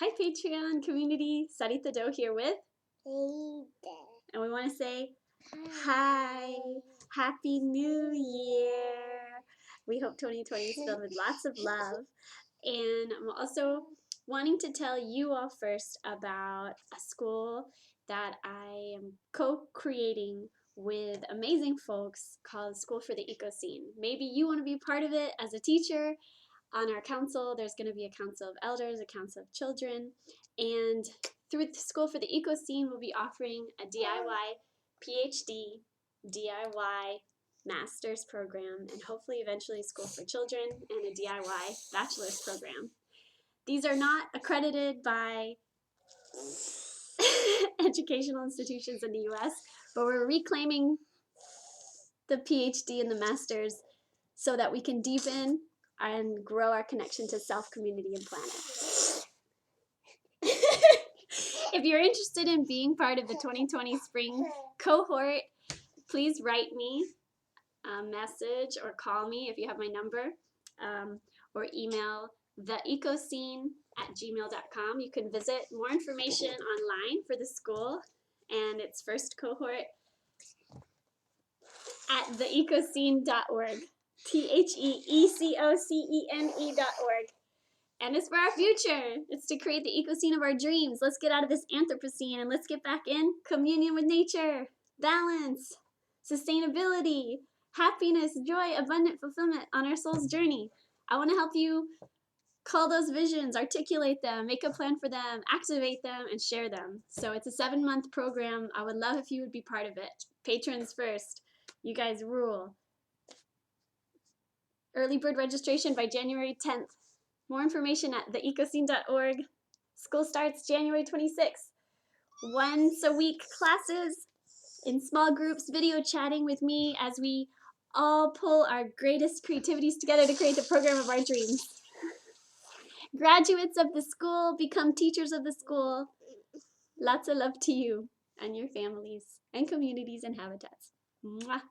Hi Patreon community, Sarita Doe here with, Ada. and we want to say hi, Happy New Year. We hope 2020 is filled with lots of love. And I'm also wanting to tell you all first about a school that I am co-creating with amazing folks called School for the Ecocene. Maybe you want to be part of it as a teacher. On our council, there's going to be a council of elders, a council of children, and through the School for the Ecocene, we'll be offering a DIY PhD, DIY master's program, and hopefully eventually School for Children and a DIY bachelor's program. These are not accredited by educational institutions in the US, but we're reclaiming the PhD and the master's so that we can deepen and grow our connection to self, community, and planet. If you're interested in being part of the 2020 spring cohort, please write me a message or call me if you have my number, or email theecocene@gmail.com. You can visit more information online for the school and its first cohort at theecocene.org. theecocene.org. And it's for our future. It's to create the ecocene of our dreams. Let's get out of this Anthropocene and let's get back in communion with nature, balance, sustainability, happiness, joy, abundant fulfillment on our soul's journey. I want to help you call those visions, articulate them, make a plan for them, activate them, and share them. So it's a 7-month program. I would love if you would be part of it. Patrons first. You guys rule. Early bird registration by January 10th. More information at theecocene.org. School starts January 26th. Once a week classes in small groups, video chatting with me as we all pull our greatest creativities together to create the program of our dreams. Graduates of the school become teachers of the school. Lots of love to you and your families and communities and habitats. Mwah.